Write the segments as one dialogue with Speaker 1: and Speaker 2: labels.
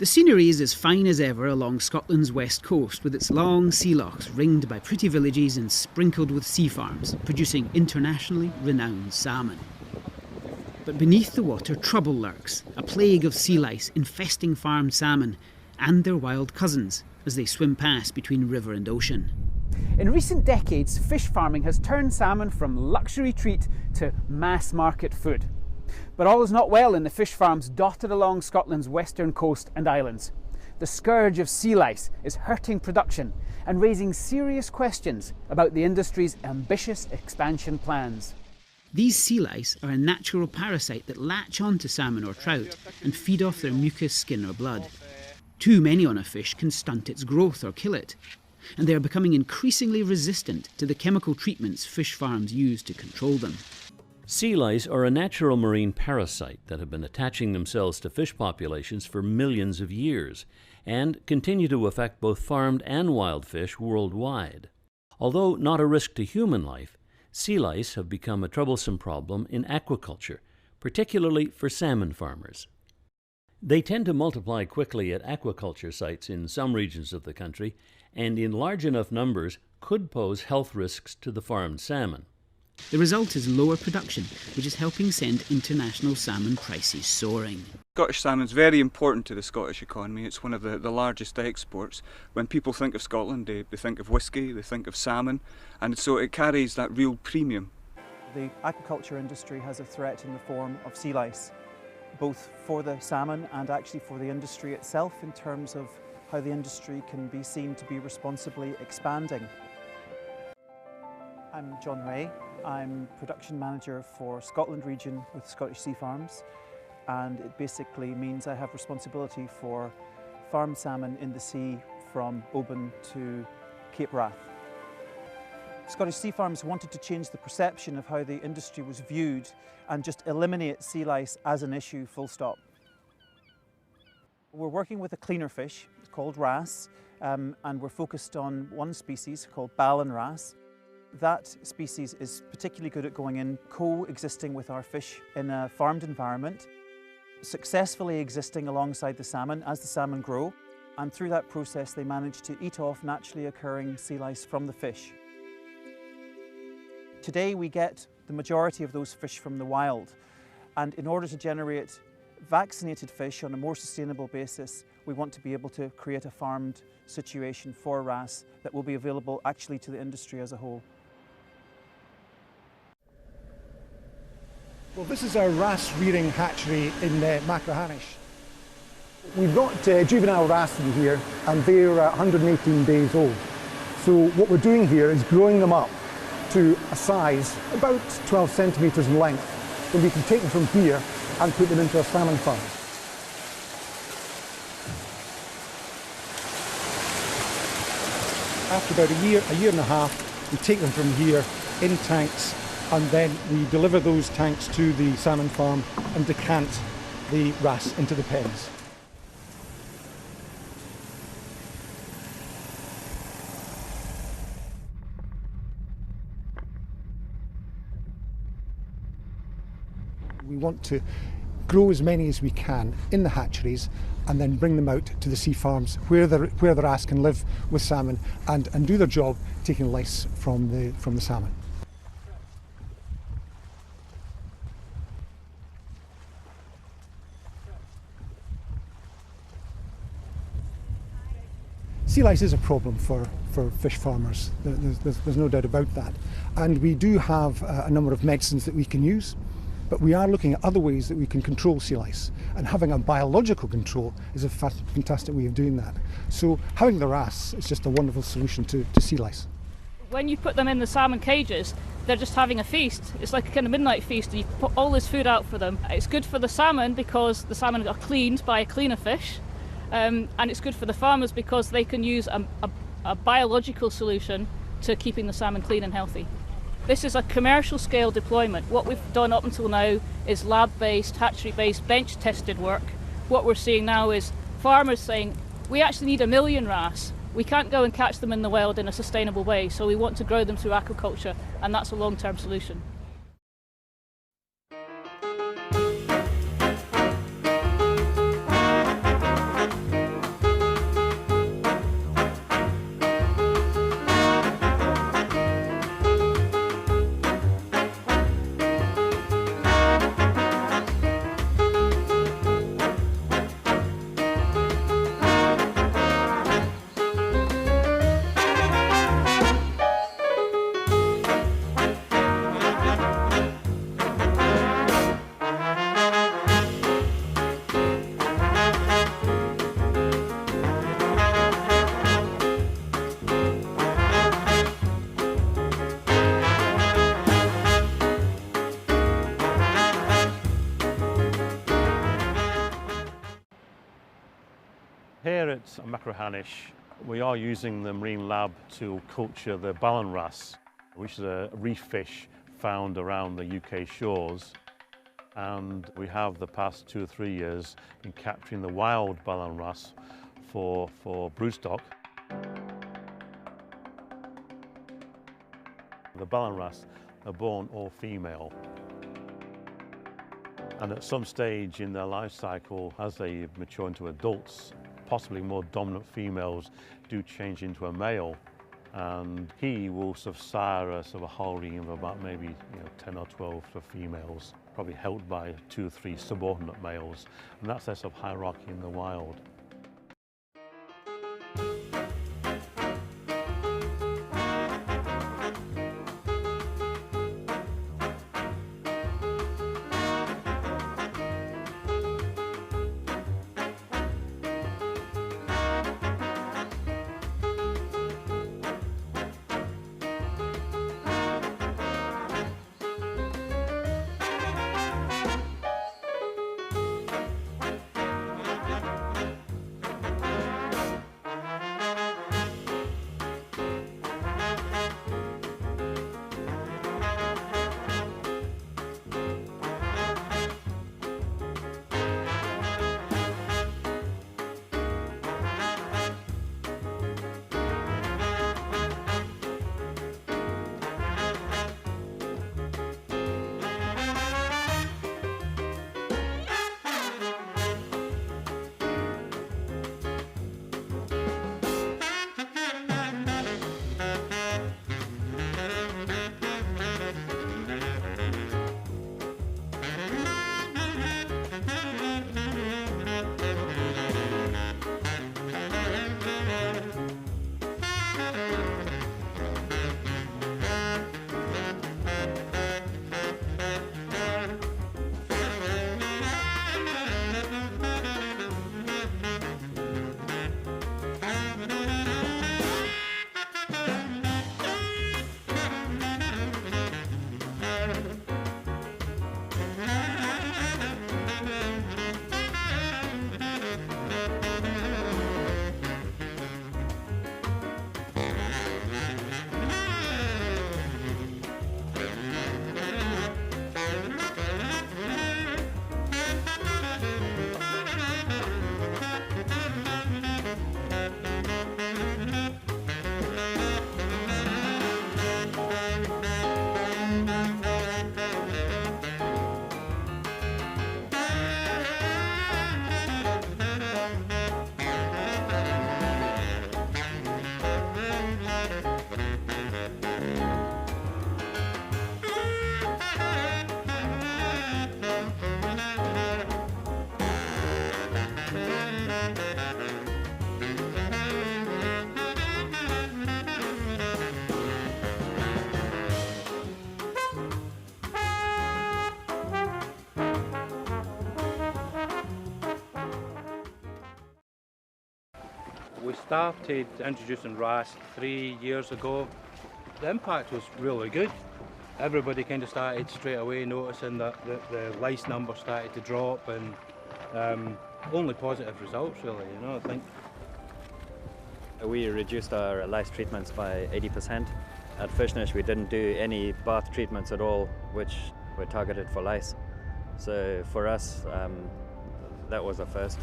Speaker 1: The scenery is as fine as ever along Scotland's west coast, with its long sea lochs ringed by pretty villages and sprinkled with sea farms, producing internationally renowned salmon. But beneath the water, trouble lurks, a plague of sea lice infesting farmed salmon and their wild cousins as they swim past between river and ocean. In recent decades, fish farming has turned salmon from luxury treat to mass market food. But all is not well in the fish farms dotted along Scotland's western coast and islands. The scourge of sea lice is hurting production and raising serious questions about the industry's ambitious expansion plans. These sea lice are a natural parasite that latch onto salmon or trout and feed off their mucous skin or blood. Too many on a fish can stunt its growth or kill it, and they are becoming increasingly resistant to the chemical treatments fish farms use to control them.
Speaker 2: Sea lice are a natural marine parasite that have been attaching themselves to fish populations for millions of years and continue to affect both farmed and wild fish worldwide. Although not a risk to human life, sea lice have become a troublesome problem in aquaculture, particularly for salmon farmers. They tend to multiply quickly at aquaculture sites in some regions of the country, and in large enough numbers could pose health risks to the farmed salmon.
Speaker 1: The result is lower production, which is helping send international salmon prices soaring.
Speaker 3: Scottish salmon is very important to the Scottish economy. It's one of the largest exports. When people think of Scotland, they think of whisky, they think of salmon, and so it carries that real premium.
Speaker 4: The aquaculture industry has a threat in the form of sea lice, both for the salmon and actually for the industry itself in terms of how the industry can be seen to be responsibly expanding. I'm John Ray. I'm production manager for Scotland region with Scottish Sea Farms, and it basically means I have responsibility for farmed salmon in the sea from Oban to Cape Wrasse. Scottish Sea Farms wanted to change the perception of how the industry was viewed and just eliminate sea lice as an issue, full stop. We're working with a cleaner fish called Wrasse, and we're focused on one species called Ballan wrasse. That species is particularly good at going in, coexisting with our fish in a farmed environment, successfully existing alongside the salmon as the salmon grow, and through that process they manage to eat off naturally occurring sea lice from the fish. Today we get the majority of those fish from the wild, and in order to generate vaccinated fish on a more sustainable basis, we want to be able to create a farmed situation for Wrasse that will be available actually to the industry as a whole.
Speaker 5: Well, this is our Wrasse rearing hatchery in Machrihanish. We've got juvenile wrasse in here, and they're 118 days old. So what we're doing here is growing them up to a size about 12 centimetres in length, then we can take them from here and put them into a salmon farm. After about a year and a half, we take them from here in tanks, and then we deliver those tanks to the salmon farm and decant the wrasse into the pens. We want to grow as many as we can in the hatcheries and then bring them out to the sea farms where the wrasse can live with salmon and do their job taking lice from the salmon. Sea lice is a problem for fish farmers, there's no doubt about that. And we do have a number of medicines that we can use, but we are looking at other ways that we can control sea lice. And having a biological control is a fantastic way of doing that. So having the wrasse is just a wonderful solution to sea lice.
Speaker 6: When you put them in the salmon cages, they're just having a feast. It's like a kind of midnight feast. You put all this food out for them. It's good for the salmon because the salmon are cleaned by a cleaner fish. And it's good for the farmers because they can use a biological solution to keeping the salmon clean and healthy. This is a commercial scale deployment. What we've done up until now is lab-based, hatchery-based, bench-tested work. What we're seeing now is farmers saying, we actually need 1 million wrasse. We can't go and catch them in the wild in a sustainable way, so we want to grow them through aquaculture, and that's a long-term solution.
Speaker 7: Here at Macrohanish, we are using the marine lab to culture the Ballan wrasse, which is a reef fish found around the UK shores. And we have the past 2 or 3 years in capturing the wild Ballan wrasse for broodstock. The Ballan wrasse are born all female. And at some stage in their life cycle, as they mature into adults, possibly more dominant females do change into a male, and he will sort of sire a sort of a harem of about maybe 10 or 12 for females, probably held by 2 or 3 subordinate males, and that's their sort of hierarchy in the wild.
Speaker 8: We started introducing wrasse 3 years ago. The impact was really good. Everybody kind of started straight away noticing that the lice number started to drop, and only positive results really, I think.
Speaker 9: We reduced our lice treatments by 80%. At Fishnish we didn't do any bath treatments at all, which were targeted for lice. So for us, that was a first.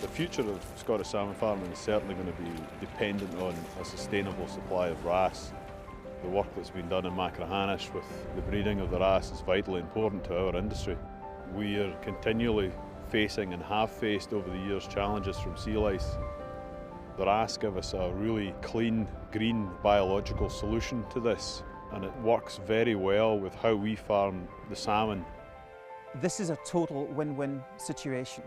Speaker 10: The future of Scottish salmon farming is certainly going to be dependent on a sustainable supply of wrasse. The work that's been done in Macrohanish with the breeding of the wrasse is vitally important to our industry. We are continually facing and have faced over the years challenges from sea lice. The wrasse give us a really clean, green biological solution to this, and it works very well with how we farm the salmon.
Speaker 4: This is a total win-win situation.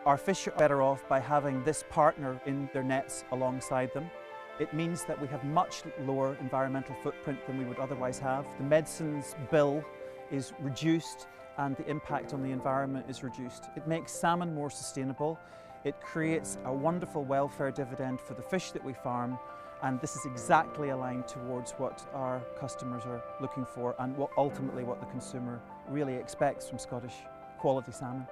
Speaker 4: Our fish are better off by having this partner in their nets alongside them. It means that we have much lower environmental footprint than we would otherwise have. The medicines bill is reduced and the impact on the environment is reduced. It makes salmon more sustainable. It creates a wonderful welfare dividend for the fish that we farm, and this is exactly aligned towards what our customers are looking for and ultimately what the consumer really expects from Scottish quality salmon.